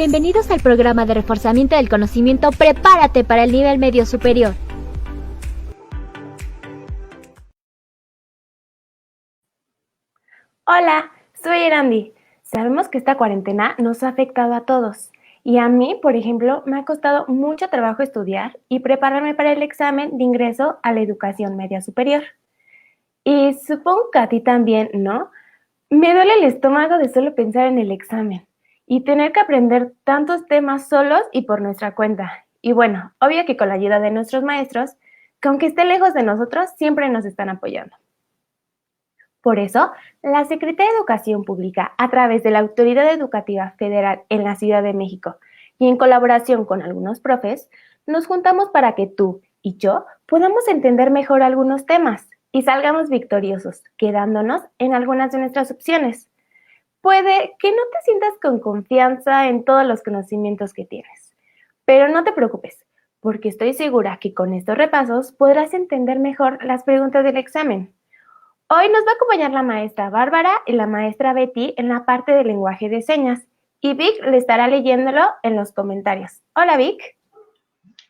Bienvenidos al programa de reforzamiento del conocimiento Prepárate para el nivel medio superior. Hola, soy Erandi. Sabemos que esta cuarentena nos ha afectado a todos. Y a mí, por ejemplo, me ha costado mucho trabajo estudiar y prepararme para el examen de ingreso a la educación media superior. Y supongo que a ti también, ¿no? Me duele el estómago de solo pensar en el examen y tener que aprender tantos temas solos y por nuestra cuenta. Y bueno, obvio que con la ayuda de nuestros maestros, que aunque esté lejos de nosotros, siempre nos están apoyando. Por eso, la Secretaría de Educación Pública, a través de la Autoridad Educativa Federal en la Ciudad de México y en colaboración con algunos profes, nos juntamos para que tú y yo podamos entender mejor algunos temas y salgamos victoriosos, quedándonos en algunas de nuestras opciones. Puede que no te sientas con confianza en todos los conocimientos que tienes, pero no te preocupes, porque estoy segura que con estos repasos podrás entender mejor las preguntas del examen. Hoy nos va a acompañar la maestra Bárbara y la maestra Betty en la parte de lenguaje de señas y Vic le estará leyéndolo en los comentarios. Hola Vic.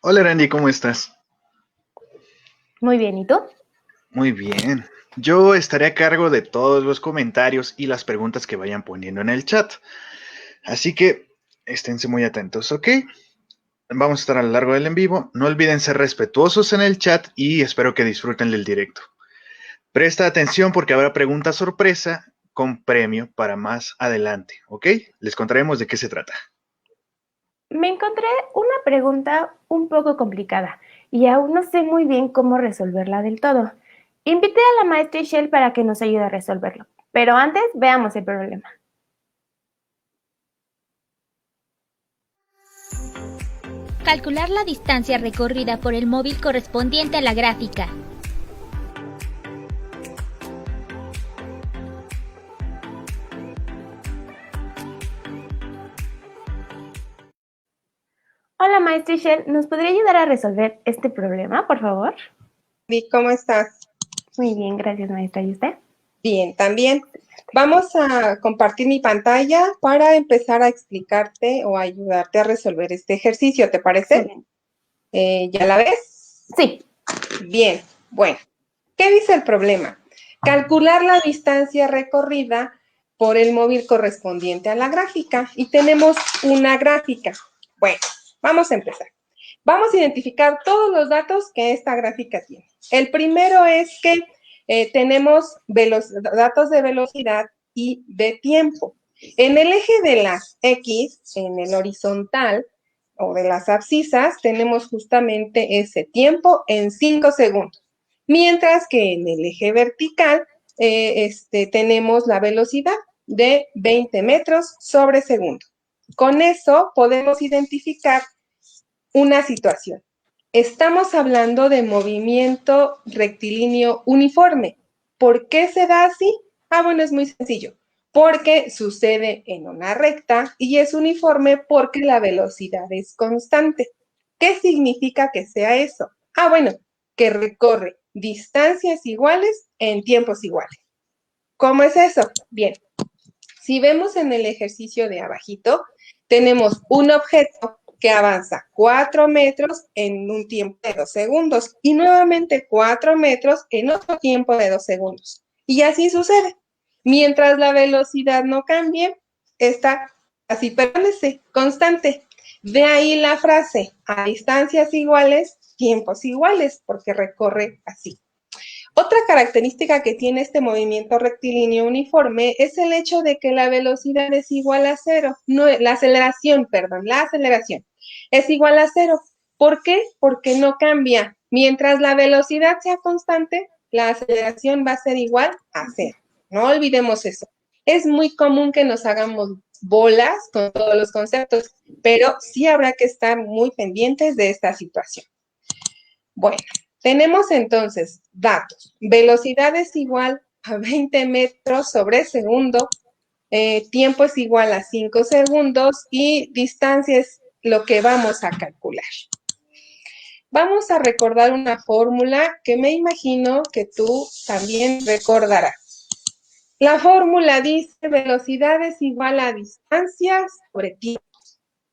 Hola Randy, ¿cómo estás? Muy bien, ¿y tú? Muy bien. Yo estaré a cargo de todos los comentarios y las preguntas que vayan poniendo en el chat. Así que esténse muy atentos, ¿ok? Vamos a estar a lo largo del en vivo. No olviden ser respetuosos en el chat y espero que disfruten del directo. Presta atención porque habrá preguntas sorpresa con premio para más adelante, ¿ok? Les contaremos de qué se trata. Me encontré una pregunta un poco complicada y aún no sé muy bien cómo resolverla del todo. Invité a la maestra Ishel para que nos ayude a resolverlo, pero antes veamos el problema. Calcular la distancia recorrida por el móvil correspondiente a la gráfica. Hola maestra Ishel, ¿nos podría ayudar a resolver este problema, por favor? Vic, ¿cómo estás? Muy bien, gracias maestra. ¿Y usted? Bien, también. Vamos a compartir mi pantalla para empezar a explicarte o ayudarte a resolver este ejercicio, ¿te parece? ¿Ya la ves? Sí. Bien, bueno. ¿Qué dice el problema? Calcular la distancia recorrida por el móvil correspondiente a la gráfica. Y tenemos una gráfica. Bueno, vamos a empezar. Vamos a identificar todos los datos que esta gráfica tiene. El primero es que tenemos datos de velocidad y de tiempo. En el eje de las X, en el horizontal o de las abscisas, tenemos justamente ese tiempo en 5 segundos. Mientras que en el eje vertical tenemos la velocidad de 20 metros sobre segundo. Con eso podemos identificar una situación. Estamos hablando de movimiento rectilíneo uniforme. ¿Por qué se da así? Bueno, es muy sencillo. Porque sucede en una recta y es uniforme porque la velocidad es constante. ¿Qué significa que sea eso? Bueno, que recorre distancias iguales en tiempos iguales. ¿Cómo es eso? Bien, si vemos en el ejercicio de abajito, tenemos un objeto que avanza 4 metros en un tiempo de 2 segundos y nuevamente 4 metros en otro tiempo de 2 segundos. Y así sucede. Mientras la velocidad no cambie, está así permanece, constante. De ahí la frase, a distancias iguales, tiempos iguales, porque recorre así. Otra característica que tiene este movimiento rectilíneo uniforme es el hecho de que la velocidad es igual a cero. No, la aceleración es igual a cero. ¿Por qué? Porque no cambia. Mientras la velocidad sea constante, la aceleración va a ser igual a cero. No olvidemos eso. Es muy común que nos hagamos bolas con todos los conceptos, pero sí habrá que estar muy pendientes de esta situación. Bueno, tenemos entonces datos. Velocidad es igual a 20 metros sobre segundo, tiempo es igual a 5 segundos y distancia es lo que vamos a calcular. Vamos a recordar una fórmula que me imagino que tú también recordarás. La fórmula dice velocidad es igual a distancia sobre tiempo.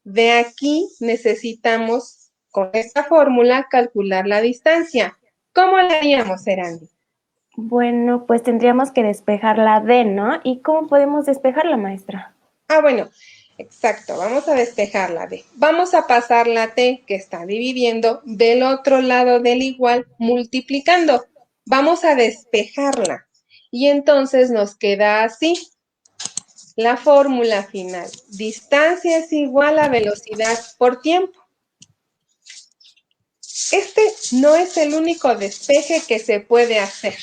De aquí necesitamos, con esta fórmula, calcular la distancia. ¿Cómo la haríamos, Erandi? Bueno, pues tendríamos que despejar la D, ¿no? ¿Y cómo podemos despejarla, maestra? Bueno, exacto, vamos a despejar la D. Vamos a pasar la T que está dividiendo del otro lado del igual multiplicando. Vamos a despejarla. Y entonces nos queda así. La fórmula final. Distancia es igual a velocidad por tiempo. Este no es el único despeje que se puede hacer.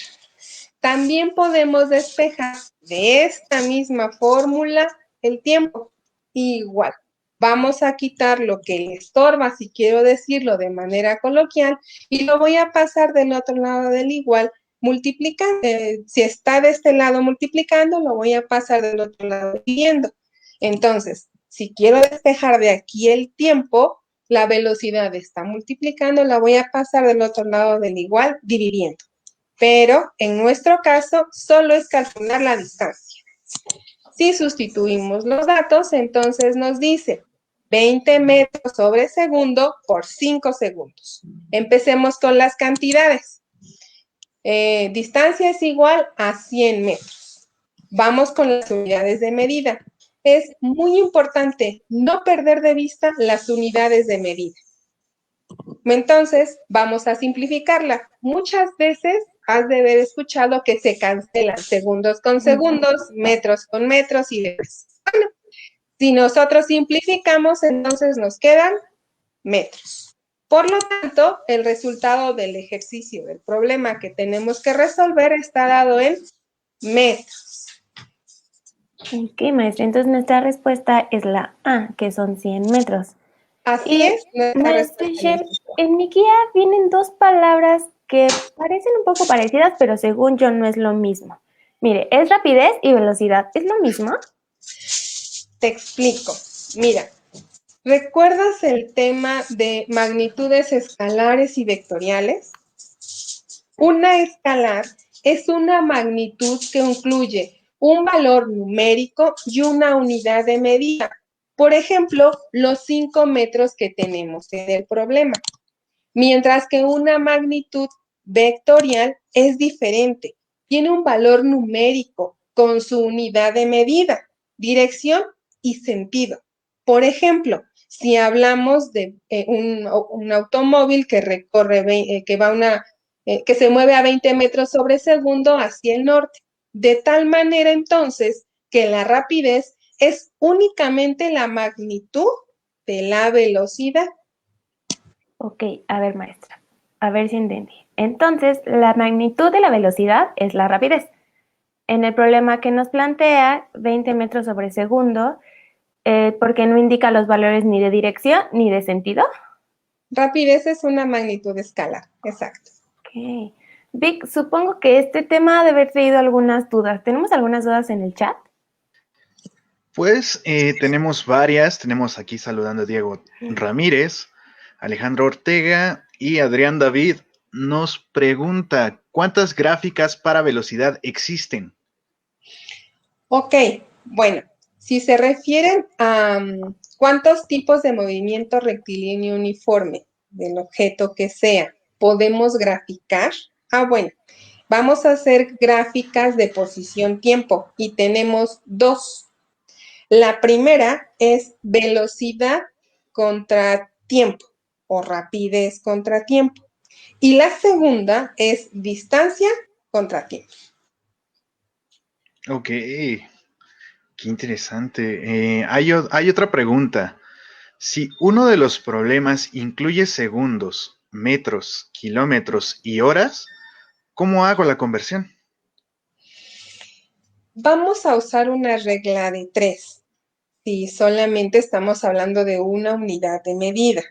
También podemos despejar de esta misma fórmula el tiempo. Igual, vamos a quitar lo que le estorba, si quiero decirlo de manera coloquial, y lo voy a pasar del otro lado del igual multiplicando. Si está de este lado multiplicando, lo voy a pasar del otro lado dividiendo. Entonces, si quiero despejar de aquí el tiempo, la velocidad está multiplicando, la voy a pasar del otro lado del igual dividiendo. Pero en nuestro caso, solo es calcular la distancia. Si sustituimos los datos, entonces nos dice 20 metros sobre segundo por 5 segundos. Empecemos con las cantidades. Distancia es igual a 100 metros. Vamos con las unidades de medida. Es muy importante no perder de vista las unidades de medida. Entonces, vamos a simplificarla. Muchas veces has de haber escuchado que se cancelan segundos con segundos, metros con metros y demás. Bueno, si nosotros simplificamos, entonces nos quedan metros. Por lo tanto, el resultado del ejercicio, del problema que tenemos que resolver está dado en metros. Ok, maestra, entonces nuestra respuesta es la A, que son 100 metros. Así es. Maestra Shell, en mi guía vienen dos palabras que parecen un poco parecidas, pero según yo no es lo mismo. Mire, es rapidez y velocidad. ¿Es lo mismo? Te explico. Mira, ¿recuerdas el tema de magnitudes escalares y vectoriales? Una escalar es una magnitud que incluye un valor numérico y una unidad de medida. Por ejemplo, los 5 metros que tenemos en el problema. Mientras que una magnitud vectorial es diferente. Tiene un valor numérico con su unidad de medida, dirección y sentido. Por ejemplo, si hablamos de un automóvil que recorre, que se mueve a 20 metros sobre segundo hacia el norte, de tal manera entonces que la rapidez es únicamente la magnitud de la velocidad. Ok, a ver, maestra, a ver si entendí. Entonces, la magnitud de la velocidad es la rapidez. En el problema que nos plantea, 20 metros sobre segundo, porque no indica los valores ni de dirección ni de sentido. Rapidez es una magnitud escalar, exacto. Ok. Vic, supongo que este tema ha de haber traído algunas dudas. ¿Tenemos algunas dudas en el chat? Pues tenemos varias. Tenemos aquí saludando a Diego Ramírez, Alejandro Ortega y Adrián David. Nos pregunta, ¿cuántas gráficas para velocidad existen? Ok, bueno, si se refieren a cuántos tipos de movimiento rectilíneo uniforme del objeto que sea podemos graficar, bueno, vamos a hacer gráficas de posición-tiempo y tenemos dos. La primera es velocidad contra tiempo o rapidez contra tiempo. Y la segunda es distancia contra tiempo. Ok, qué interesante. Hay otra pregunta. Si uno de los problemas incluye segundos, metros, kilómetros y horas, ¿cómo hago la conversión? Vamos a usar una regla de 3, si solamente estamos hablando de una unidad de medida.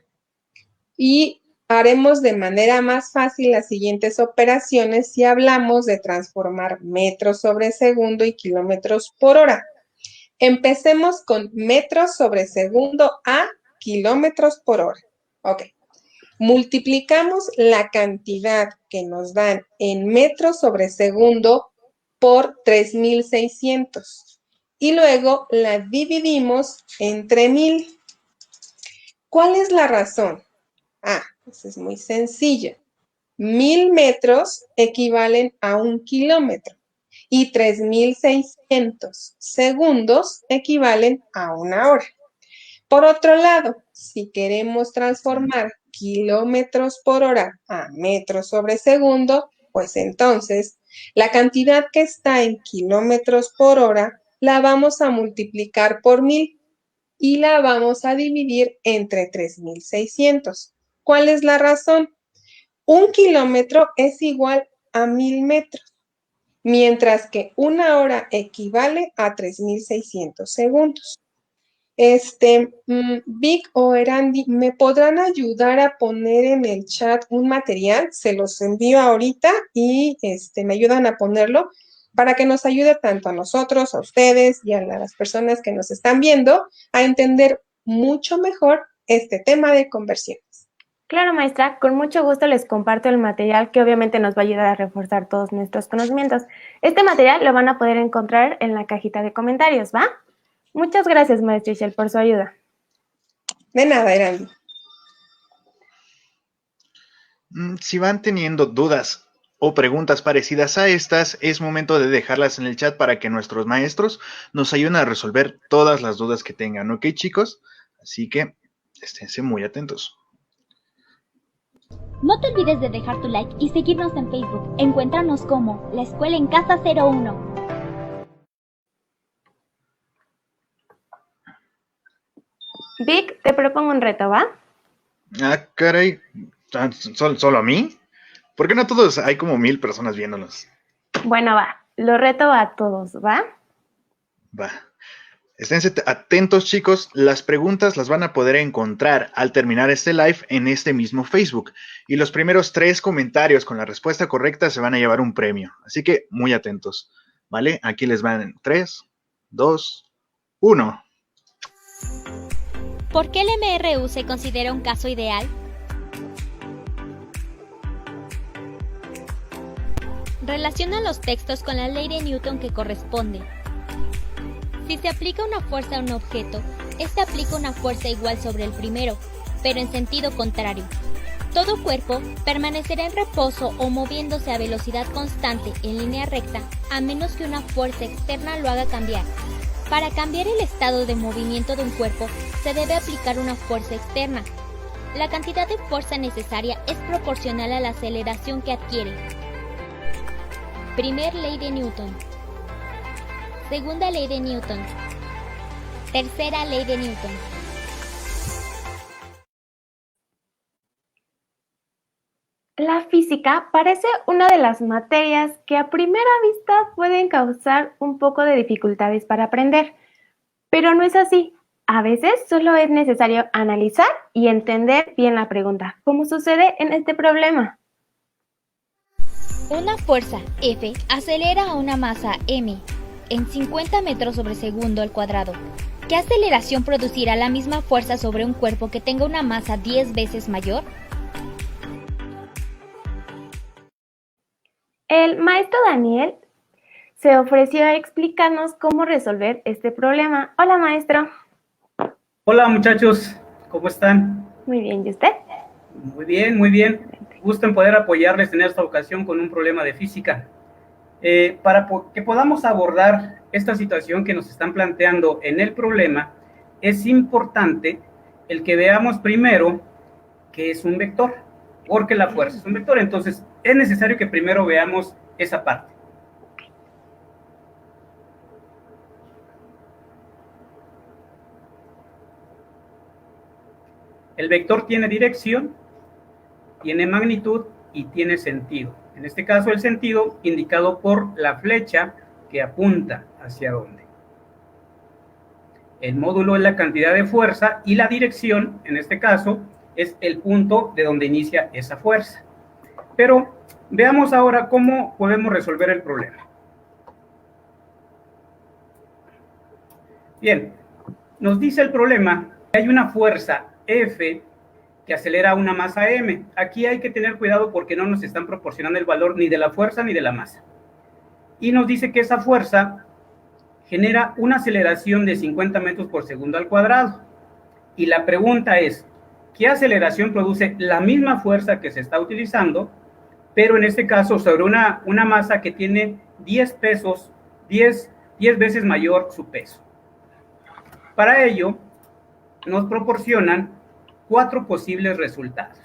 Y haremos de manera más fácil las siguientes operaciones si hablamos de transformar metros sobre segundo y kilómetros por hora. Empecemos con metros sobre segundo a kilómetros por hora. Ok. Multiplicamos la cantidad que nos dan en metros sobre segundo por 3,600 y luego la dividimos entre 1000. ¿Cuál es la razón? Pues es muy sencilla. 1000 metros equivalen a 1 kilómetro y 3600 segundos equivalen a 1 hora. Por otro lado, si queremos transformar kilómetros por hora a metros sobre segundo, pues entonces la cantidad que está en kilómetros por hora la vamos a multiplicar por 1000 y la vamos a dividir entre 3600. ¿Cuál es la razón? 1 kilómetro es igual a 1000 metros, mientras que 1 hora equivale a 3600 segundos. Vic o Erandi, ¿me podrán ayudar a poner en el chat un material? Se los envío ahorita y me ayudan a ponerlo para que nos ayude tanto a nosotros, a ustedes y a las personas que nos están viendo a entender mucho mejor este tema de conversión. Claro, maestra, con mucho gusto les comparto el material que obviamente nos va a ayudar a reforzar todos nuestros conocimientos. Este material lo van a poder encontrar en la cajita de comentarios, ¿va? Muchas gracias, maestra Ishel, por su ayuda. De nada, Erandi. Si van teniendo dudas o preguntas parecidas a estas, es momento de dejarlas en el chat para que nuestros maestros nos ayuden a resolver todas las dudas que tengan, ¿ok, chicos? Así que esténse muy atentos. No te olvides de dejar tu like y seguirnos en Facebook. Encuéntranos como La Escuela en Casa 01. Vic, te propongo un reto, ¿va? Caray, ¿solo a mí? ¿Por qué no a todos? Hay como 1000 personas viéndonos. Bueno, va. Lo reto a todos, ¿va? Va. Esténse atentos, chicos. Las preguntas las van a poder encontrar al terminar este live en este mismo Facebook. Y los primeros 3 comentarios con la respuesta correcta se van a llevar un premio. Así que muy atentos. ¿Vale? Aquí les van 3, 2, 1. ¿Por qué el MRU se considera un caso ideal? Relaciona los textos con la ley de Newton que corresponde. Si se aplica una fuerza a un objeto, este aplica una fuerza igual sobre el primero, pero en sentido contrario. Todo cuerpo permanecerá en reposo o moviéndose a velocidad constante en línea recta, a menos que una fuerza externa lo haga cambiar. Para cambiar el estado de movimiento de un cuerpo, se debe aplicar una fuerza externa. La cantidad de fuerza necesaria es proporcional a la aceleración que adquiere. Primer ley de Newton. Segunda ley de Newton. Tercera ley de Newton. La física parece una de las materias que a primera vista pueden causar un poco de dificultades para aprender, pero no es así. A veces solo es necesario analizar y entender bien la pregunta, como sucede en este problema. Una fuerza F acelera a una masa m en 50 metros sobre segundo al cuadrado. ¿Qué aceleración producirá la misma fuerza sobre un cuerpo que tenga una masa 10 veces mayor? El maestro Daniel se ofreció a explicarnos cómo resolver este problema. Hola, maestro. Hola, muchachos, ¿cómo están? Muy bien, ¿y usted? Muy bien, muy bien. Gusto en poder apoyarles en esta ocasión con un problema de física. Para que podamos abordar esta situación que nos están planteando en el problema, es importante el que veamos primero qué es un vector, porque la fuerza es un vector. Entonces, es necesario que primero veamos esa parte. El vector tiene dirección, tiene magnitud y tiene sentido. En este caso, el sentido indicado por la flecha que apunta hacia dónde. El módulo es la cantidad de fuerza y la dirección, en este caso, es el punto de donde inicia esa fuerza. Pero veamos ahora cómo podemos resolver el problema. Bien, nos dice el problema que hay una fuerza F que acelera una masa m. Aquí hay que tener cuidado porque no nos están proporcionando el valor ni de la fuerza ni de la masa. Y nos dice que esa fuerza genera una aceleración de 50 metros por segundo al cuadrado. Y la pregunta es, ¿qué aceleración produce la misma fuerza que se está utilizando, pero en este caso sobre una masa que tiene 10 veces mayor su peso? Para ello, nos proporcionan 4 posibles resultados.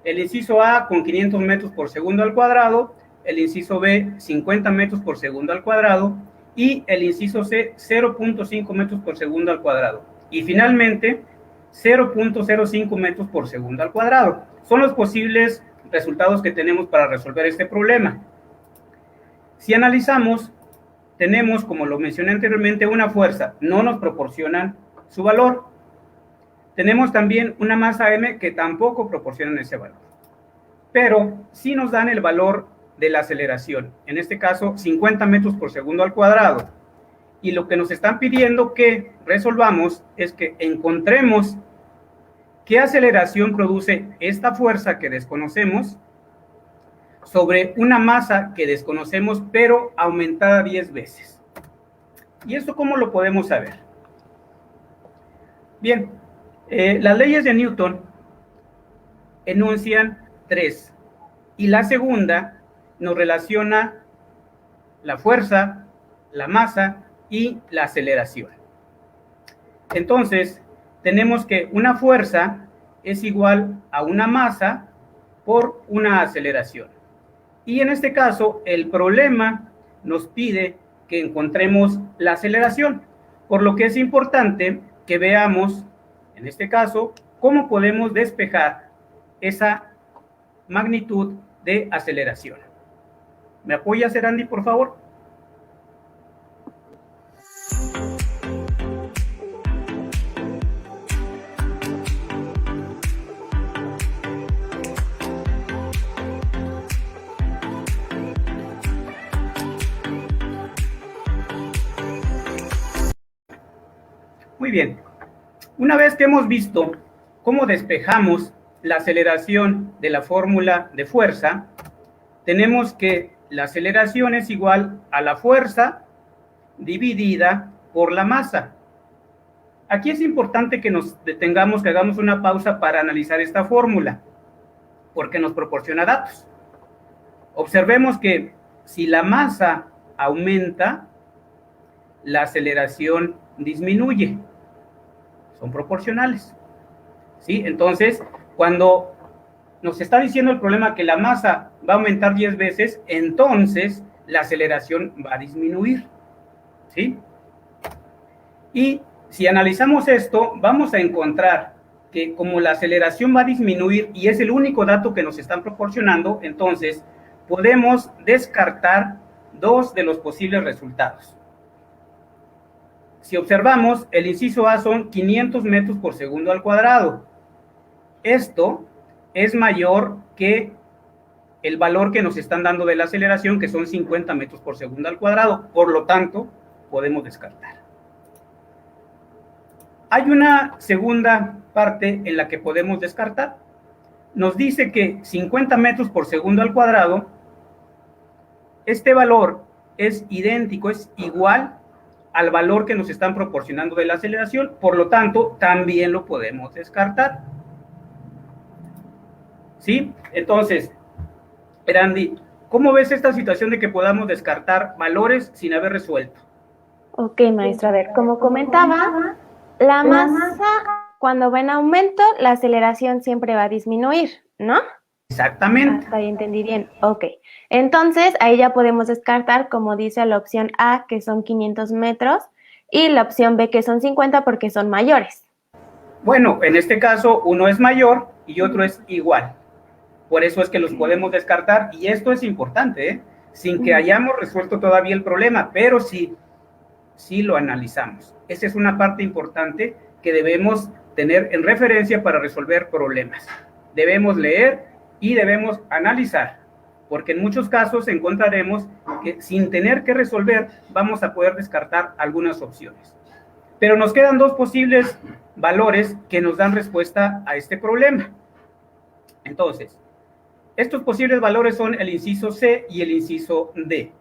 El inciso A con 500 metros por segundo al cuadrado, el inciso B 50 metros por segundo al cuadrado y el inciso C 0.5 metros por segundo al cuadrado. Y finalmente 0.05 metros por segundo al cuadrado. Son los posibles resultados que tenemos para resolver este problema. Si analizamos, tenemos, como lo mencioné anteriormente, una fuerza, no nos proporcionan su valor. Tenemos también una masa M que tampoco proporcionan ese valor, pero sí nos dan el valor de la aceleración, en este caso 50 metros por segundo al cuadrado. Y lo que nos están pidiendo que resolvamos es que encontremos qué aceleración produce esta fuerza que desconocemos sobre una masa que desconocemos, pero aumentada 10 veces. ¿Y esto cómo lo podemos saber? Bien, las leyes de Newton enuncian 3, y la segunda nos relaciona la fuerza, la masa y la aceleración. Entonces, tenemos que una fuerza es igual a una masa por una aceleración. Y en este caso, el problema nos pide que encontremos la aceleración, por lo que es importante que veamos, en este caso, cómo podemos despejar esa magnitud de aceleración. ¿Me apoyas, Erandi, por favor? Muy bien. Una vez que hemos visto cómo despejamos la aceleración de la fórmula de fuerza, tenemos que la aceleración es igual a la fuerza dividida por la masa. Aquí es importante que nos detengamos, que hagamos una pausa para analizar esta fórmula, porque nos proporciona datos. Observemos que si la masa aumenta, la aceleración disminuye. Son proporcionales. ¿Sí? Entonces, cuando nos está diciendo el problema que la masa va a aumentar 10 veces, entonces la aceleración va a disminuir. ¿Sí? Y si analizamos esto, vamos a encontrar que como la aceleración va a disminuir y es el único dato que nos están proporcionando, entonces podemos descartar 2 de los posibles resultados. Si observamos, el inciso A son 500 metros por segundo al cuadrado. Esto es mayor que el valor que nos están dando de la aceleración, que son 50 metros por segundo al cuadrado. Por lo tanto, podemos descartar. Hay una segunda parte en la que podemos descartar. Nos dice que 50 metros por segundo al cuadrado, este valor es idéntico, es igual al valor que nos están proporcionando de la aceleración, por lo tanto, también lo podemos descartar. ¿Sí? Entonces, Erandi, ¿cómo ves esta situación de que podamos descartar valores sin haber resuelto? Ok, maestra, a ver, como comentaba, la masa, cuando va en aumento, la aceleración siempre va a disminuir, ¿no? Exactamente. Hasta ahí entendí bien. Ok. Entonces, ahí ya podemos descartar, como dice la opción A, que son 500 metros, y la opción B, que son 50, porque son mayores. Bueno, en este caso, uno es mayor y otro es igual. Por eso es que los podemos descartar, y esto es importante, ¿eh? Sin que hayamos resuelto todavía el problema, pero sí lo analizamos. Esa es una parte importante que debemos tener en referencia para resolver problemas. Debemos leer y debemos analizar, porque en muchos casos encontraremos que sin tener que resolver vamos a poder descartar algunas opciones. Pero nos quedan 2 posibles valores que nos dan respuesta a este problema. Entonces, estos posibles valores son el inciso C y el inciso D.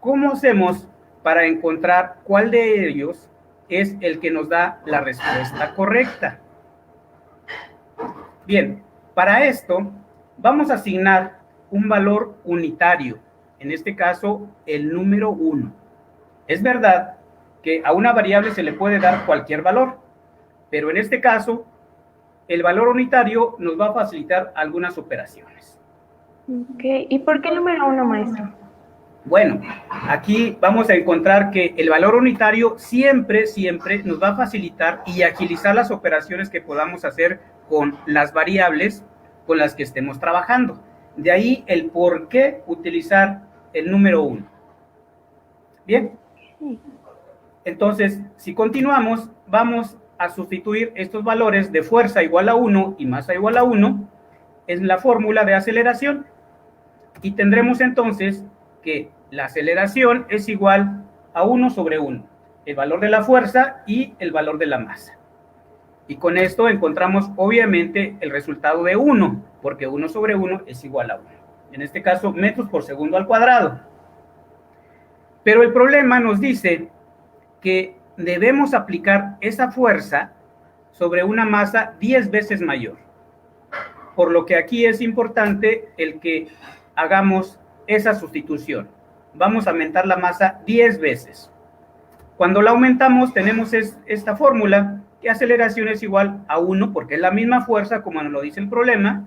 ¿Cómo hacemos para encontrar cuál de ellos es el que nos da la respuesta correcta? Bien, para esto vamos a asignar un valor unitario, en este caso el número 1. Es verdad que a una variable se le puede dar cualquier valor, pero en este caso el valor unitario nos va a facilitar algunas operaciones. Ok, ¿y por qué el número 1, maestro? Bueno, aquí vamos a encontrar que el valor unitario siempre nos va a facilitar y agilizar las operaciones que podamos hacer con las variables con las que estemos trabajando. De ahí el por qué utilizar el número 1. Bien. Entonces, si continuamos, vamos a sustituir estos valores de fuerza igual a 1 y masa igual a 1 en la fórmula de aceleración. Y tendremos entonces que la aceleración es igual a 1 sobre 1, el valor de la fuerza y el valor de la masa. Y con esto encontramos obviamente el resultado de 1, porque 1 sobre 1 es igual a 1. En este caso, metros por segundo al cuadrado. Pero el problema nos dice que debemos aplicar esa fuerza sobre una masa 10 veces mayor. Por lo que aquí es importante el que hagamos esa sustitución. Vamos a aumentar la masa 10 veces. Cuando la aumentamos tenemos esta fórmula, que aceleración es igual a 1, porque es la misma fuerza, como nos lo dice el problema,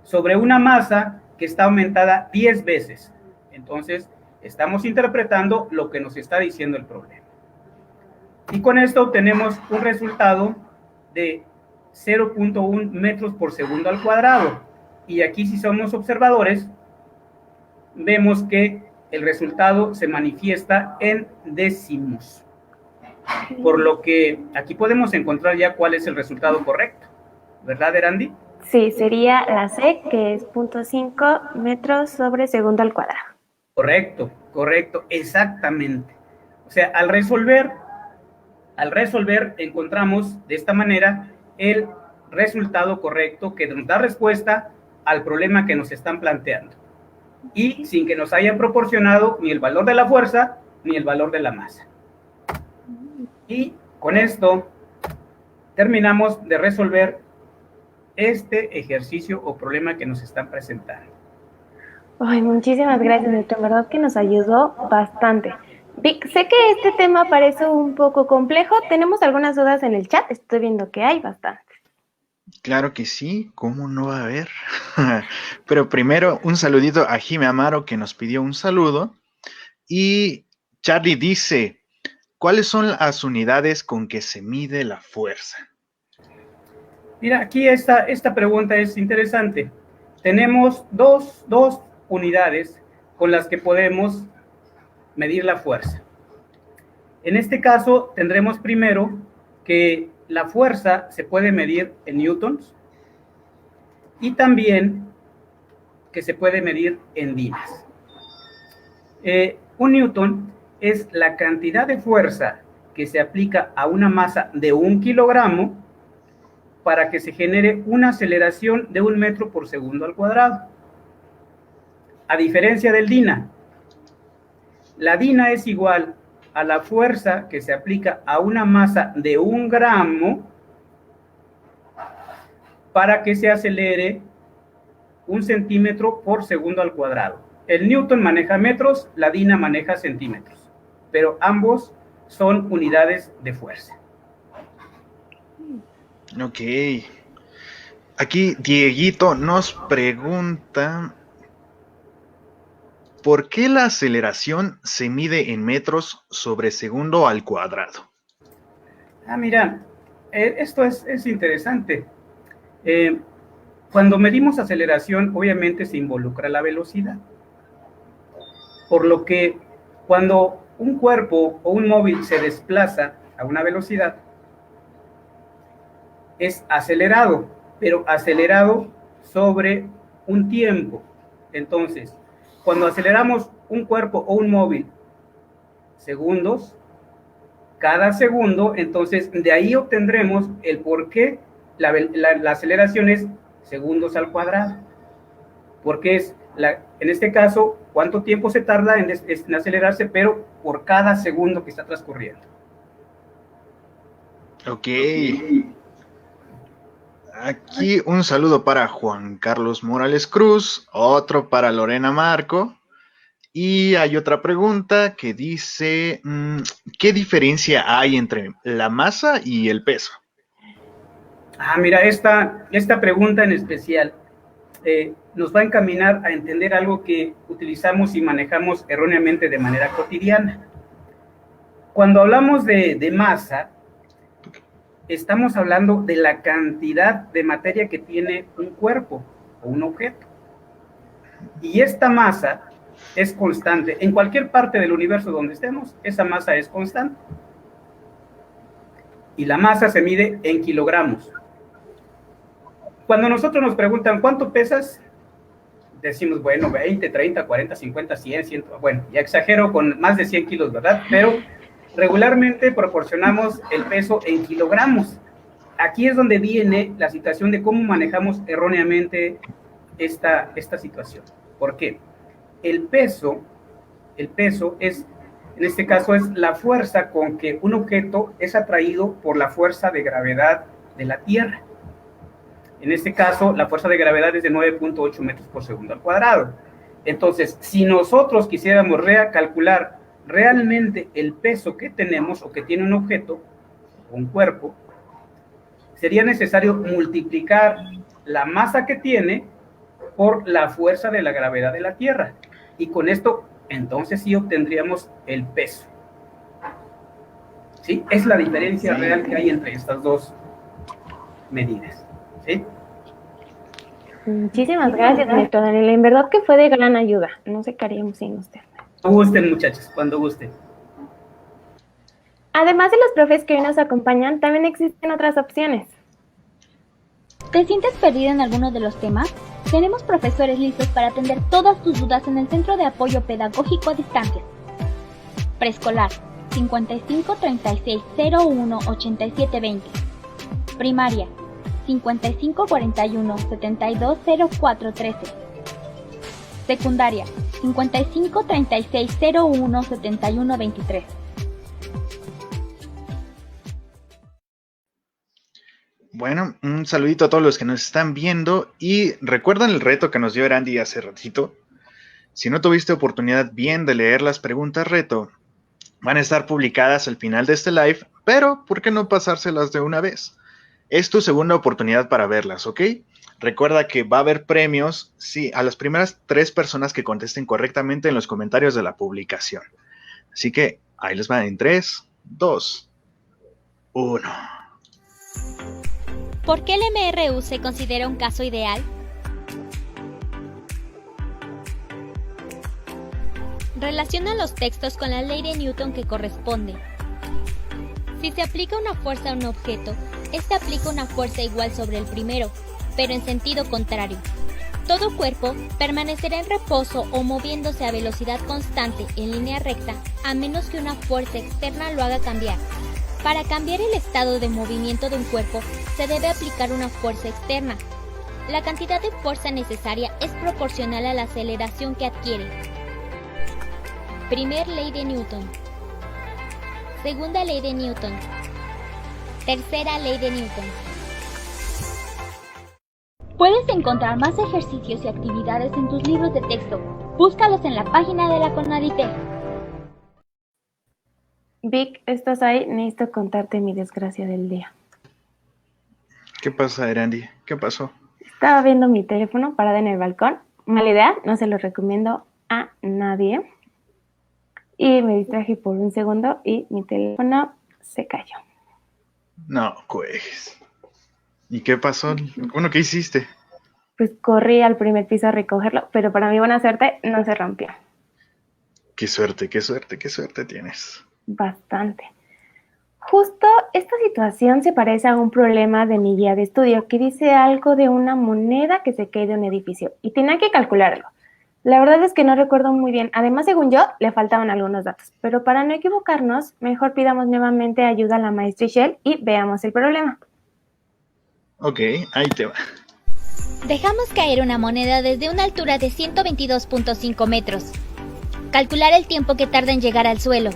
sobre una masa que está aumentada 10 veces. Entonces, estamos interpretando lo que nos está diciendo el problema. Y con esto obtenemos un resultado de 0.1 metros por segundo al cuadrado. Y aquí, si somos observadores, vemos que el resultado se manifiesta en décimos. Por lo que aquí podemos encontrar ya cuál es el resultado correcto. ¿Verdad, Erandi? Sí, sería la C, que es 0.5 metros sobre segundo al cuadrado. Correcto, correcto, exactamente. O sea, al resolver encontramos de esta manera el resultado correcto que nos da respuesta al problema que nos están planteando. Y sin que nos hayan proporcionado ni el valor de la fuerza ni el valor de la masa. Y con esto terminamos de resolver este ejercicio o problema que nos están presentando. Ay, muchísimas gracias, Neto. En verdad que nos ayudó bastante. Vic, sé que este tema parece un poco complejo. Tenemos algunas dudas en el chat. Estoy viendo que hay bastantes. Claro que sí, ¿cómo no va a haber? Pero primero, un saludito a Jime Amaro, que nos pidió un saludo. Y Charlie dice, ¿cuáles son las unidades con que se mide la fuerza? Mira, aquí esta pregunta es interesante. Tenemos dos unidades con las que podemos medir la fuerza. En este caso, tendremos primero que la fuerza se puede medir en newtons y también que se puede medir en dinas. Un newton es la cantidad de fuerza que se aplica a una masa de 1 kilogramo para que se genere una aceleración de 1 metro por segundo al cuadrado. A diferencia del dina, la dina es igual a la fuerza que se aplica a una masa de 1 gramo para que se acelere 1 centímetro por segundo al cuadrado. El newton maneja metros, la dina maneja centímetros, pero ambos son unidades de fuerza. Ok. Aquí Dieguito nos pregunta, ¿por qué la aceleración se mide en metros sobre segundo al cuadrado? Mira, esto es interesante. Cuando medimos aceleración, obviamente se involucra la velocidad. Por lo que cuando un cuerpo o un móvil se desplaza a una velocidad, es acelerado, pero acelerado sobre un tiempo. Entonces, cuando aceleramos un cuerpo o un móvil segundos, cada segundo, entonces de ahí obtendremos el por qué la aceleración es segundos al cuadrado. Porque es, en este caso, cuánto tiempo se tarda en acelerarse, pero por cada segundo que está transcurriendo. Ok. Aquí un saludo para Juan Carlos Morales Cruz, otro para Lorena Marco. Y hay otra pregunta que dice, ¿qué diferencia hay entre la masa y el peso? Mira, esta pregunta en especial nos va a encaminar a entender algo que utilizamos y manejamos erróneamente de manera cotidiana. Cuando hablamos de masa, estamos hablando de la cantidad de materia que tiene un cuerpo o un objeto. Y esta masa es constante. En cualquier parte del universo donde estemos, esa masa es constante. Y la masa se mide en kilogramos. Cuando nosotros nos preguntan, ¿cuánto pesas? Decimos, bueno, 20, 30, 40, 50, 100, 100, bueno, ya exagero con más de 100 kilos, ¿verdad? Pero regularmente proporcionamos el peso en kilogramos. Aquí es donde viene la situación de cómo manejamos erróneamente esta situación. ¿Por qué? El peso es, en este caso, es la fuerza con que un objeto es atraído por la fuerza de gravedad de la Tierra. En este caso, la fuerza de gravedad es de 9.8 metros por segundo al cuadrado. Entonces, si nosotros quisiéramos calcular realmente el peso que tenemos o que tiene un objeto, un cuerpo, sería necesario multiplicar la masa que tiene por la fuerza de la gravedad de la Tierra. Y con esto, entonces sí obtendríamos el peso. ¿Sí? Es la diferencia real que hay entre estas dos medidas. ¿Sí? Muchísimas gracias, maestro Daniel. En verdad que fue de gran ayuda. No sé qué haríamos sin usted. Cuando gusten, muchachos, cuando gusten. Además de los profes que hoy nos acompañan, también existen otras opciones. ¿Te sientes perdido en alguno de los temas? Tenemos profesores listos para atender todas tus dudas en el Centro de Apoyo Pedagógico a Distancia. Preescolar, 55 36 01 87 20. Primaria, 55 41 72 04 13. Secundaria, 55 36 01 71 23. Bueno, un saludito a todos los que nos están viendo y recuerdan el reto que nos dio Erandi hace ratito. Si no tuviste oportunidad bien de leer las preguntas reto, van a estar publicadas al final de este live, pero ¿por qué no pasárselas de una vez? Es tu segunda oportunidad para verlas, ¿ok? Recuerda que va a haber premios, sí, a las primeras 3 personas que contesten correctamente en los comentarios de la publicación. Así que ahí les van en 3, 2, 1. ¿Por qué el MRU se considera un caso ideal? Relaciona los textos con la ley de Newton que corresponde. Si se aplica una fuerza a un objeto, este aplica una fuerza igual sobre el primero, pero en sentido contrario. Todo cuerpo permanecerá en reposo o moviéndose a velocidad constante en línea recta, a menos que una fuerza externa lo haga cambiar. Para cambiar el estado de movimiento de un cuerpo, se debe aplicar una fuerza externa. La cantidad de fuerza necesaria es proporcional a la aceleración que adquiere. Primer ley de Newton. Segunda ley de Newton. Tercera ley de Newton. Puedes encontrar más ejercicios y actividades en tus libros de texto. Búscalos en la página de la CONADITEC. Vic, ¿estás ahí? Necesito contarte mi desgracia del día. ¿Qué pasa, Erandi? ¿Qué pasó? Estaba viendo mi teléfono parada en el balcón. Mala idea, no se lo recomiendo a nadie. Y me distraje por un segundo y mi teléfono se cayó. No, juegues. ¿Y qué pasó? Bueno, ¿qué hiciste? Pues corrí al primer piso a recogerlo, pero para mi buena suerte no se rompió. Qué suerte, qué suerte, qué suerte tienes. Bastante. Justo esta situación se parece a un problema de mi guía de estudio que dice algo de una moneda que se cae de un edificio y tenía que calcularlo. La verdad es que no recuerdo muy bien. Además, según yo, le faltaban algunos datos. Pero para no equivocarnos, mejor pidamos nuevamente ayuda a la maestra Shell y veamos el problema. Ok, ahí te va. Dejamos caer una moneda desde una altura de 122.5 metros. Calcular el tiempo que tarda en llegar al suelo.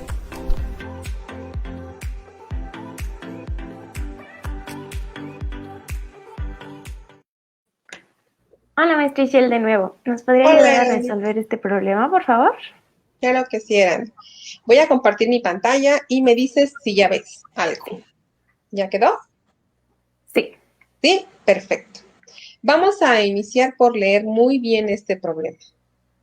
maestra Ishel de nuevo. ¿Nos podría Hola, ayudar a Erandi. resolver este problema, por favor? Claro que sí, Erandi. Voy a compartir mi pantalla y me dices si ya ves algo. ¿Ya quedó? Sí. Sí, perfecto. Vamos a iniciar por leer muy bien este problema.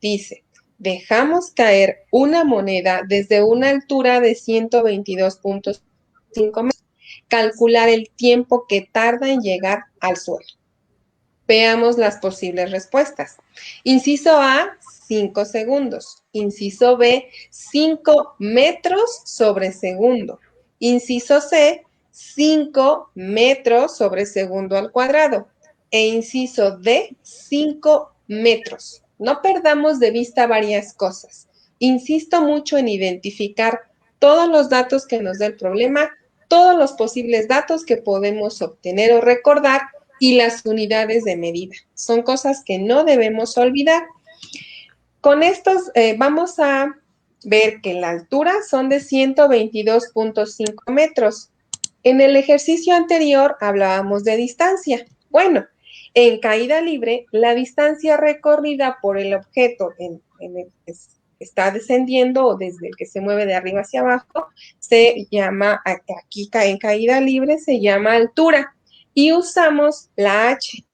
Dice, dejamos caer una moneda desde una altura de 122.5 metros. Calcular el tiempo que tarda en llegar al suelo. Veamos las posibles respuestas. Inciso A, 5 segundos. Inciso B, 5 metros sobre segundo. Inciso C, 5 metros sobre segundo al cuadrado. E inciso D, 5 metros. No perdamos de vista varias cosas. Insisto mucho en identificar todos los datos que nos da el problema, todos los posibles datos que podemos obtener o recordar y las unidades de medida. Son cosas que no debemos olvidar. Con estos vamos a ver que la altura son de 122.5 metros. En el ejercicio anterior hablábamos de distancia. Bueno, en caída libre, la distancia recorrida por el objeto en el que está descendiendo o desde el que se mueve de arriba hacia abajo, se llama, aquí en caída libre, se llama altura. Y usamos la H.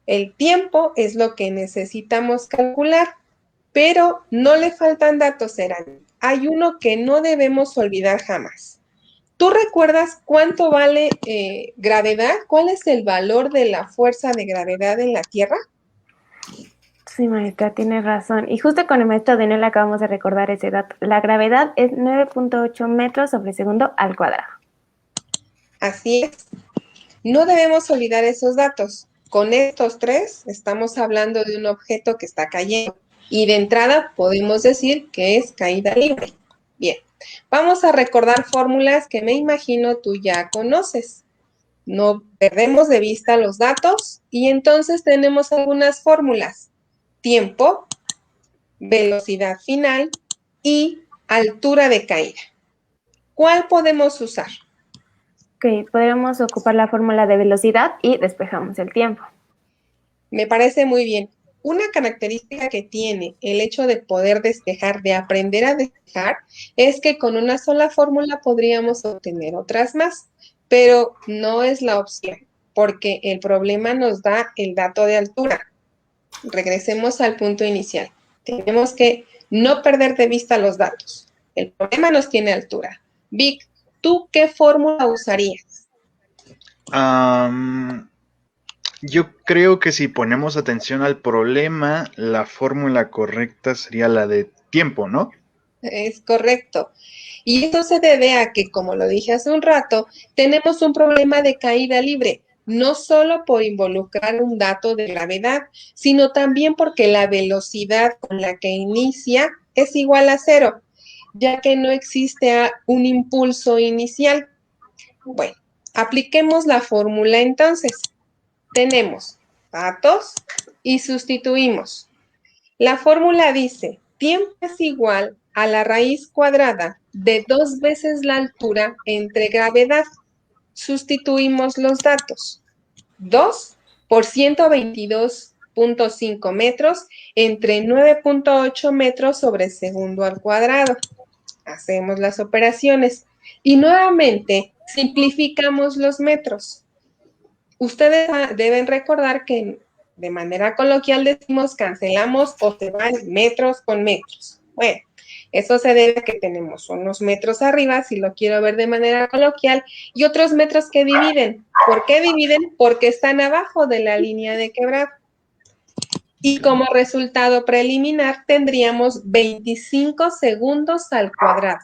El tiempo es lo que necesitamos calcular, pero no le faltan datos, Erandi. Hay uno que no debemos olvidar jamás. ¿Tú recuerdas cuánto vale gravedad? ¿Cuál es el valor de la fuerza de gravedad en la Tierra? Sí, maestra, tiene razón. Y justo con el maestro Daniel acabamos de recordar ese dato. La gravedad es 9.8 metros sobre segundo al cuadrado. Así es. No debemos olvidar esos datos. Con estos tres estamos hablando de un objeto que está cayendo. Y de entrada podemos decir que es caída libre. Bien, vamos a recordar fórmulas que me imagino tú ya conoces. No perdemos de vista los datos y entonces tenemos algunas fórmulas. Tiempo, velocidad final y altura de caída. ¿Cuál podemos usar? Ok, podríamos ocupar la fórmula de velocidad y despejamos el tiempo. Me parece muy bien. Una característica que tiene el hecho de poder despejar, de aprender a despejar, es que con una sola fórmula podríamos obtener otras más, pero no es la opción, porque el problema nos da el dato de altura. Regresemos al punto inicial. Tenemos que no perder de vista los datos. El problema nos tiene altura. Vic, ¿tú qué fórmula usarías? Yo creo que si ponemos atención al problema, la fórmula correcta sería la de tiempo, ¿no? Es correcto. Y esto se debe a que, como lo dije hace un rato, tenemos un problema de caída libre, no solo por involucrar un dato de gravedad, sino también porque la velocidad con la que inicia es igual a 0, ya que no existe un impulso inicial. Bueno, apliquemos la fórmula entonces. Tenemos datos y sustituimos. La fórmula dice, tiempo es igual a la raíz cuadrada de 2 veces la altura entre gravedad. Sustituimos los datos. 2 por 122.5 metros entre 9.8 metros sobre segundo al cuadrado. Hacemos las operaciones y nuevamente simplificamos los metros. Ustedes deben recordar que de manera coloquial decimos cancelamos o se van metros con metros. Bueno, eso se debe a que tenemos unos metros arriba, si lo quiero ver de manera coloquial, y otros metros que dividen. ¿Por qué dividen? Porque están abajo de la línea de quebrado. Y como resultado preliminar tendríamos 25 segundos al cuadrado.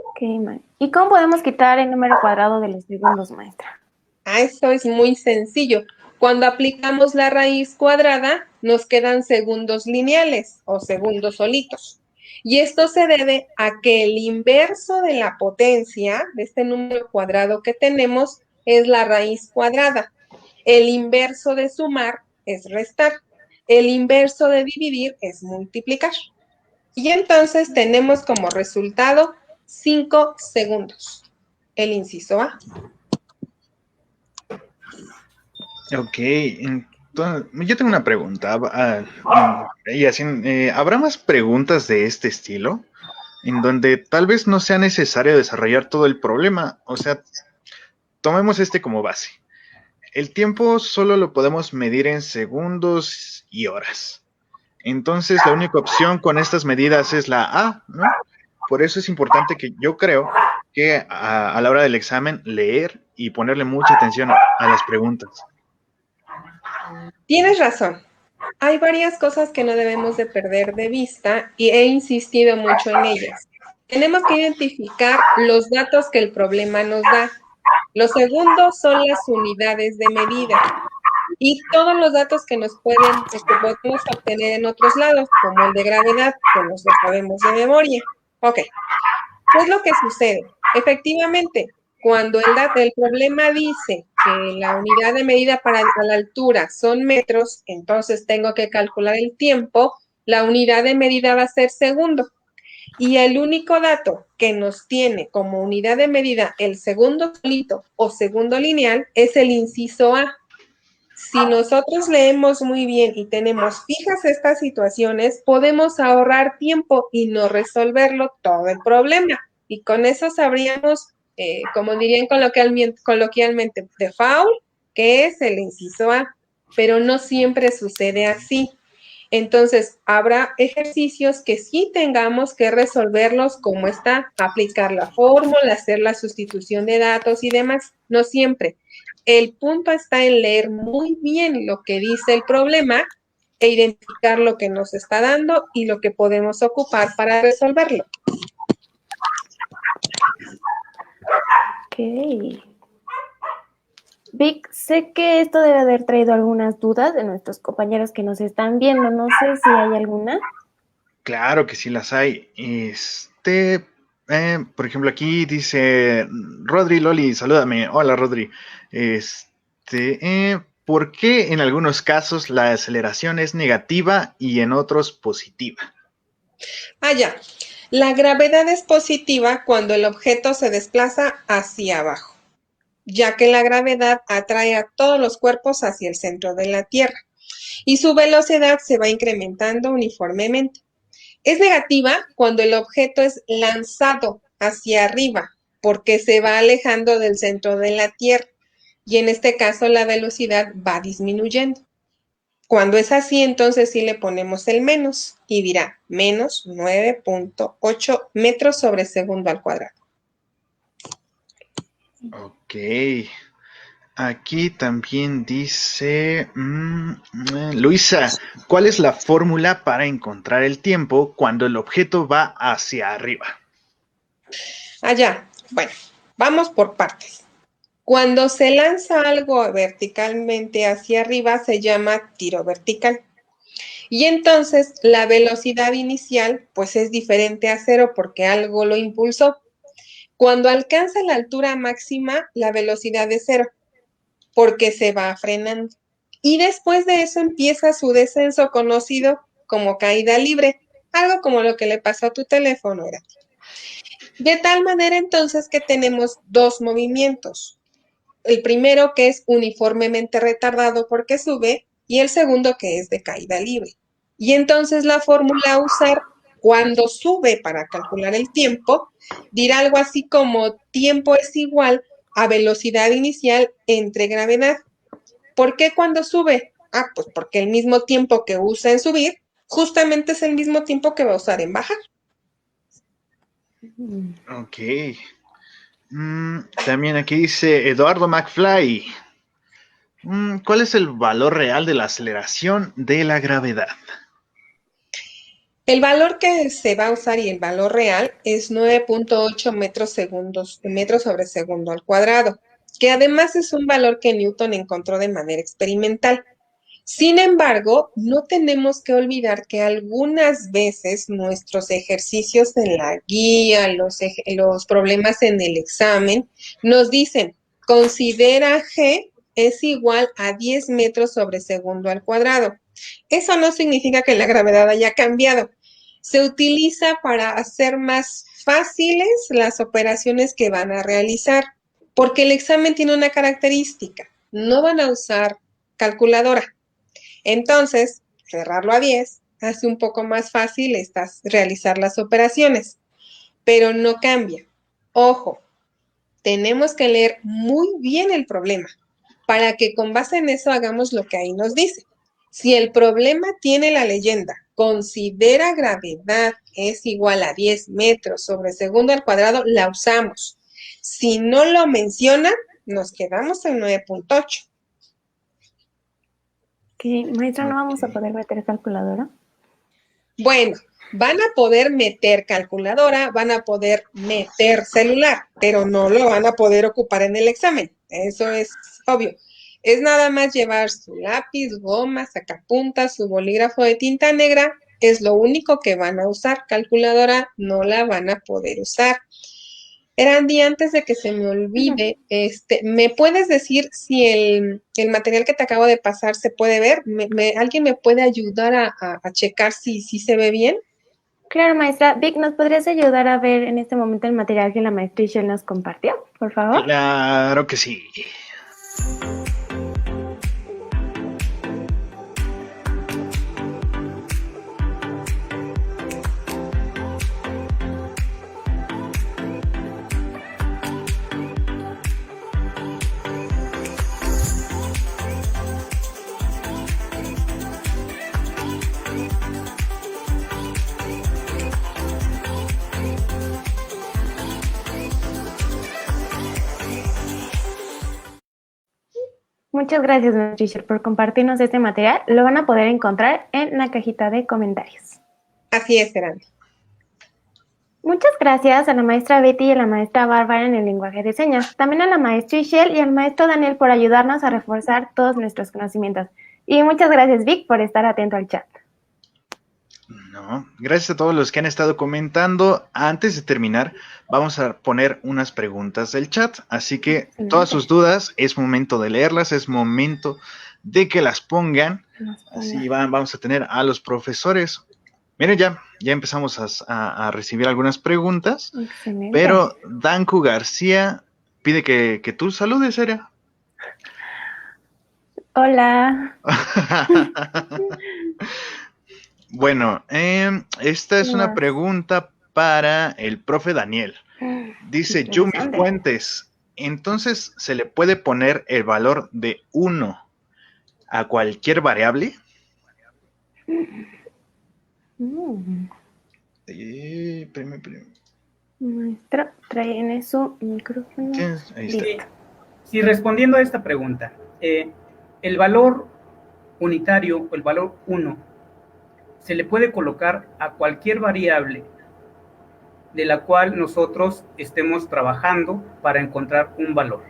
Ok, maestra. ¿Y cómo podemos quitar el número cuadrado de los segundos, maestra? Eso es muy sencillo. Cuando aplicamos la raíz cuadrada, nos quedan segundos lineales o segundos solitos. Y esto se debe a que el inverso de la potencia de este número cuadrado que tenemos es la raíz cuadrada. El inverso de sumar es restar. El inverso de dividir es multiplicar. Y entonces tenemos como resultado 5 segundos. El inciso A. Ok, Yo tengo una pregunta. Y así, ¿habrá más preguntas de este estilo? En donde tal vez no sea necesario desarrollar todo el problema. O sea, tomemos este como base. El tiempo solo lo podemos medir en segundos y horas. Entonces, la única opción con estas medidas es la A, ¿no? Por eso es importante que yo creo que a la hora del examen leer y ponerle mucha atención a las preguntas. Tienes razón. Hay varias cosas que no debemos de perder de vista y he insistido mucho en ellas. Tenemos que identificar los datos que el problema nos da. Los segundos son las unidades de medida y todos los datos que podemos obtener en otros lados, como el de gravedad, que nos lo sabemos de memoria. Ok, ¿qué es lo que sucede? Efectivamente, cuando el problema dice que la unidad de medida para la altura son metros, entonces tengo que calcular el tiempo, la unidad de medida va a ser segundo. Y el único dato que nos tiene como unidad de medida el segundo solito o segundo lineal es el inciso A. Si nosotros leemos muy bien y tenemos fijas estas situaciones, podemos ahorrar tiempo y no resolverlo todo el problema. Y con eso sabríamos, como dirían coloquialmente, de foul, que es el inciso A. Pero no siempre sucede así. Entonces, habrá ejercicios que sí tengamos que resolverlos como está, aplicar la fórmula, hacer la sustitución de datos y demás. No siempre. El punto está en leer muy bien lo que dice el problema e identificar lo que nos está dando y lo que podemos ocupar para resolverlo. Ok. Vic, sé que esto debe haber traído algunas dudas de nuestros compañeros que nos están viendo. No sé si hay alguna. Claro que sí las hay. Por ejemplo, aquí dice Rodri Loli, salúdame. Hola, Rodri. ¿Por qué en algunos casos la aceleración es negativa y en otros positiva? Ya. La gravedad es positiva cuando el objeto se desplaza hacia abajo, ya que la gravedad atrae a todos los cuerpos hacia el centro de la Tierra y su velocidad se va incrementando uniformemente. Es negativa cuando el objeto es lanzado hacia arriba porque se va alejando del centro de la Tierra y en este caso la velocidad va disminuyendo. Cuando es así, entonces sí le ponemos el menos y dirá menos 9.8 metros sobre segundo al cuadrado. Ok. Aquí también dice Luisa, ¿cuál es la fórmula para encontrar el tiempo cuando el objeto va hacia arriba? Bueno, vamos por partes. Cuando se lanza algo verticalmente hacia arriba se llama tiro vertical. Y entonces la velocidad inicial pues es diferente a cero porque algo lo impulsó. Cuando alcanza la altura máxima, la velocidad es cero porque se va frenando. Y después de eso empieza su descenso conocido como caída libre, algo como lo que le pasó a tu teléfono, era. De tal manera entonces que tenemos dos movimientos. El primero que es uniformemente retardado porque sube y el segundo que es de caída libre. Y entonces la fórmula a usar cuando sube para calcular el tiempo dirá algo así como tiempo es igual a velocidad inicial entre gravedad. ¿Por qué cuando sube? Pues porque el mismo tiempo que usa en subir justamente es el mismo tiempo que va a usar en bajar. Ok. También aquí dice Eduardo McFly. ¿Cuál es el valor real de la aceleración de la gravedad? El valor que se va a usar y el valor real es 9.8 metros sobre segundo al cuadrado, que además es un valor que Newton encontró de manera experimental. Sin embargo, no tenemos que olvidar que algunas veces nuestros ejercicios en la guía, los problemas en el examen, nos dicen, considera G es igual a 10 metros sobre segundo al cuadrado. Eso no significa que la gravedad haya cambiado. Se utiliza para hacer más fáciles las operaciones que van a realizar, porque el examen tiene una característica. No van a usar calculadora. Entonces, cerrarlo a 10 hace un poco más fácil realizar las operaciones, pero no cambia. Ojo, tenemos que leer muy bien el problema para que con base en eso hagamos lo que ahí nos dice. Si el problema tiene la leyenda, considera gravedad es igual a 10 metros sobre segundo al cuadrado, la usamos. Si no lo menciona, nos quedamos en 9.8. ¿Qué, maestra, no vamos a poder meter calculadora? Bueno, van a poder meter calculadora, van a poder meter celular, pero no lo van a poder ocupar en el examen. Eso es obvio. Es nada más llevar su lápiz, goma, sacapuntas, su bolígrafo de tinta negra. Es lo único que van a usar. Calculadora no la van a poder usar. Erandi, antes de que se me olvide, ¿me puedes decir si el material que te acabo de pasar se puede ver? ¿Alguien me puede ayudar a checar si se ve bien? Claro, maestra. Vic, ¿nos podrías ayudar a ver en este momento el material que la maestra Ishel nos compartió, por favor? Claro que sí. Muchas gracias, maestra Ishel, por compartirnos este material. Lo van a poder encontrar en la cajita de comentarios. Así es, Erandi. Muchas gracias a la maestra Betty y a la maestra Bárbara en el lenguaje de señas. También a la maestra Ishel y al maestro Daniel por ayudarnos a reforzar todos nuestros conocimientos. Y muchas gracias, Vic, por estar atento al chat. No, gracias a todos los que han estado comentando. Antes de terminar, vamos a poner unas preguntas del chat. Así que todas sus dudas, es momento de leerlas, es momento de que las pongan. Así vamos a tener a los profesores. Miren, ya empezamos a recibir algunas preguntas. Excelente. Pero Danku García pide que tú saludes, Era. Hola. Bueno, esta es una pregunta para el profe Daniel. Dice Yumi Fuentes, entonces, ¿se le puede poner el valor de 1 a cualquier variable? Maestro, traen su micrófono. Ahí está. Sí, respondiendo a esta pregunta, el valor unitario o el valor 1 se le puede colocar a cualquier variable de la cual nosotros estemos trabajando para encontrar un valor.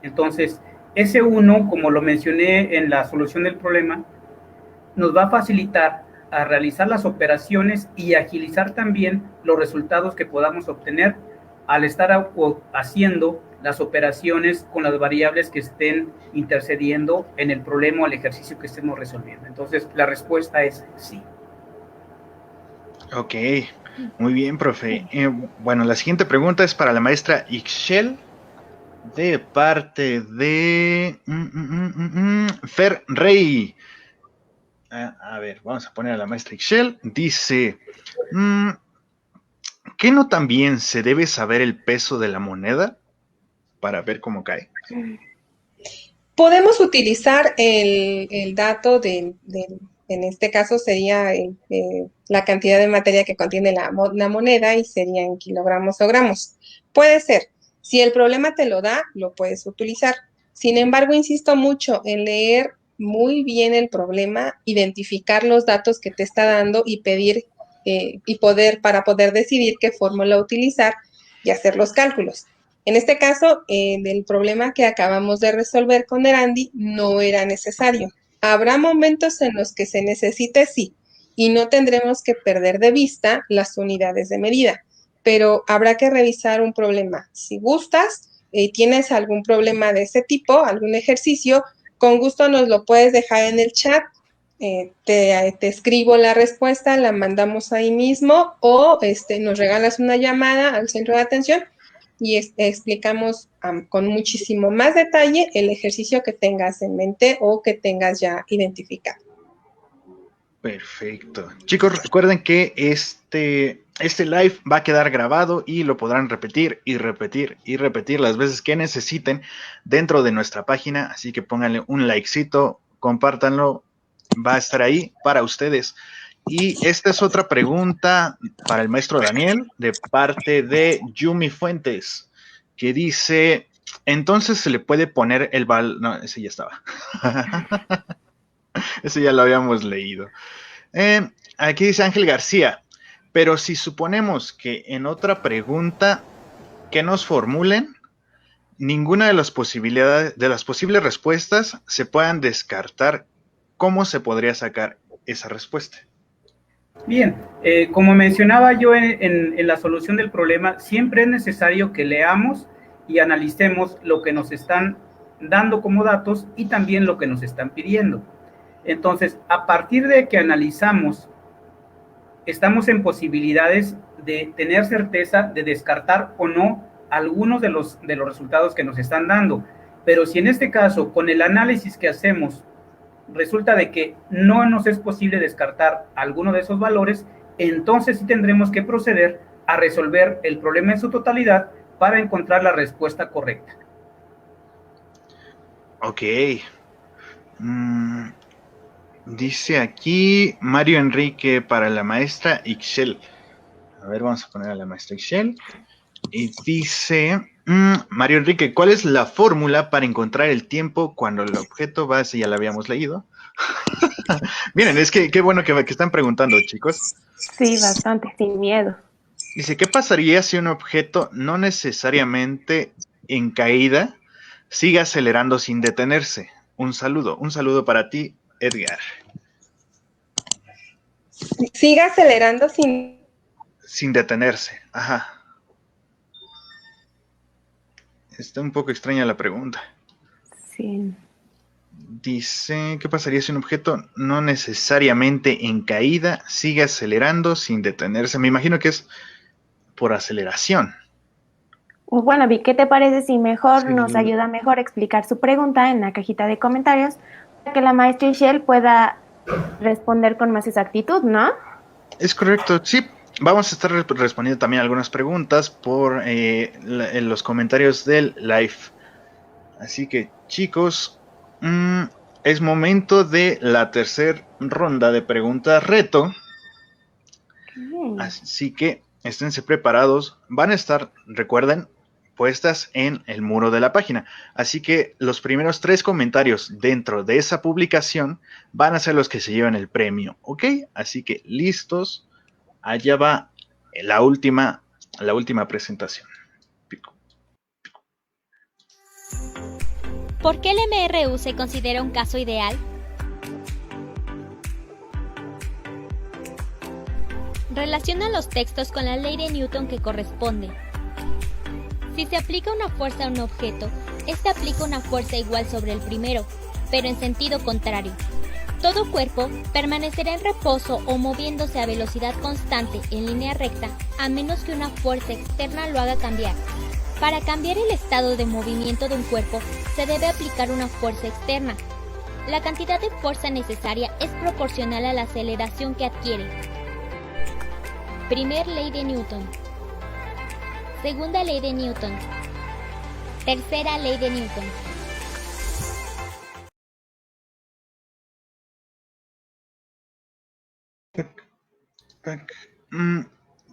Entonces, ese 1, como lo mencioné en la solución del problema, nos va a facilitar a realizar las operaciones y agilizar también los resultados que podamos obtener al estar haciendo las operaciones con las variables que estén intercediendo en el problema o el ejercicio que estemos resolviendo. Entonces, la respuesta es sí. Ok, muy bien, profe. Bueno, la siguiente pregunta es para la maestra Ixchel, de parte de Fer Rey. A ver, vamos a poner a la maestra Ixchel. Dice, ¿qué no también se debe saber el peso de la moneda para ver cómo cae? Podemos utilizar el dato en este caso sería la cantidad de materia que contiene la moneda y sería en kilogramos o gramos. Puede ser. Si el problema te lo da, lo puedes utilizar. Sin embargo, insisto mucho en leer muy bien el problema, identificar los datos que te está dando y pedir para poder decidir qué fórmula utilizar y hacer los cálculos. En este caso, del problema que acabamos de resolver con Erandi, no era necesario. Habrá momentos en los que se necesite, sí, y no tendremos que perder de vista las unidades de medida, pero habrá que revisar un problema. Si gustas, tienes algún problema de ese tipo, algún ejercicio, con gusto nos lo puedes dejar en el chat, te escribo la respuesta, la mandamos ahí mismo, o nos regalas una llamada al centro de atención y explicamos con muchísimo más detalle el ejercicio que tengas en mente o que tengas ya identificado. Perfecto. Chicos, recuerden que este live va a quedar grabado y lo podrán repetir y repetir y repetir las veces que necesiten dentro de nuestra página. Así que pónganle un likecito, compártanlo, va a estar ahí para ustedes. Y esta es otra pregunta para el maestro Daniel de parte de Yumi Fuentes, que dice, entonces se le puede poner el No, ese ya estaba. Ese ya lo habíamos leído. Aquí dice Ángel García, pero si suponemos que en otra pregunta que nos formulen, ninguna de las posibilidades, de las posibles respuestas se puedan descartar, ¿cómo se podría sacar esa respuesta? Bien, como mencionaba yo en la solución del problema, siempre es necesario que leamos y analicemos lo que nos están dando como datos y también lo que nos están pidiendo. Entonces, a partir de que analizamos, estamos en posibilidades de tener certeza de descartar o no algunos de los resultados que nos están dando. Pero si en este caso, con el análisis que hacemos, resulta de que no nos es posible descartar alguno de esos valores, entonces sí tendremos que proceder a resolver el problema en su totalidad para encontrar la respuesta correcta. Ok. Dice aquí Mario Enrique para la maestra Ixchel. A ver, vamos a poner a la maestra Ixchel. Y dice Mario Enrique, ¿cuál es la fórmula para encontrar el tiempo cuando el objeto va? Si ya la habíamos leído. Miren, es que qué bueno que están preguntando, chicos. Sí, bastante, sin miedo. Dice, ¿qué pasaría si un objeto no necesariamente en caída sigue acelerando sin detenerse? Un saludo para ti, Edgar. Sigue acelerando sin detenerse, ajá. Está un poco extraña la pregunta. Sí. Dice, ¿qué pasaría si un objeto no necesariamente en caída sigue acelerando sin detenerse? Me imagino que es por aceleración. Bueno, Vi, ¿qué te parece si mejor nos ayuda mejor a explicar su pregunta en la cajita de comentarios para que la maestra Ixchel pueda responder con más exactitud, ¿no? Es correcto, sí. Vamos a estar respondiendo también algunas preguntas por en los comentarios del live. Así que, chicos, es momento de la tercera ronda de preguntas reto. Así que esténse preparados. Van a estar, recuerden, puestas en el muro de la página. Así que los primeros 3 comentarios dentro de esa publicación van a ser los que se llevan el premio, ¿ok? Así que listos. Allá va la última presentación. ¿Por qué el MRU se considera un caso ideal? Relaciona los textos con la ley de Newton que corresponde. Si se aplica una fuerza a un objeto, este aplica una fuerza igual sobre el primero, pero en sentido contrario. Todo cuerpo permanecerá en reposo o moviéndose a velocidad constante en línea recta, a menos que una fuerza externa lo haga cambiar. Para cambiar el estado de movimiento de un cuerpo, se debe aplicar una fuerza externa. La cantidad de fuerza necesaria es proporcional a la aceleración que adquiere. Primer ley de Newton. Segunda ley de Newton. Tercera ley de Newton.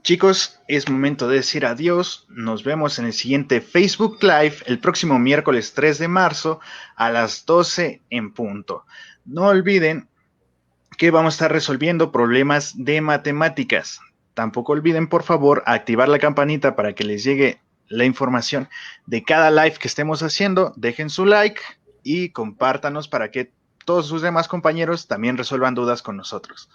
Chicos, es momento de decir adiós. Nos vemos en el siguiente Facebook Live el próximo miércoles 3 de marzo a las 12 en punto. No olviden que vamos a estar resolviendo problemas de matemáticas. Tampoco olviden, por favor, activar la campanita para que les llegue la información de cada live que estemos haciendo. Dejen su like y compártanos para que todos sus demás compañeros también resuelvan dudas con nosotros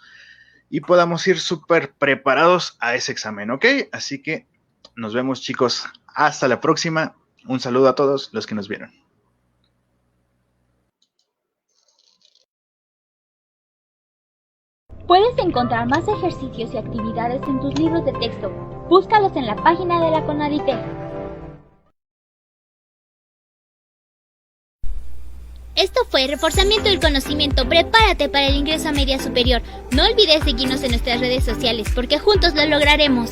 y podamos ir súper preparados a ese examen, ¿ok? Así que nos vemos, chicos. Hasta la próxima. Un saludo a todos los que nos vieron. Puedes encontrar más ejercicios y actividades en tus libros de texto. Búscalos en la página de la CONADITEG. Esto fue Reforzamiento del Conocimiento. Prepárate para el ingreso a media superior. No olvides seguirnos en nuestras redes sociales porque juntos lo lograremos.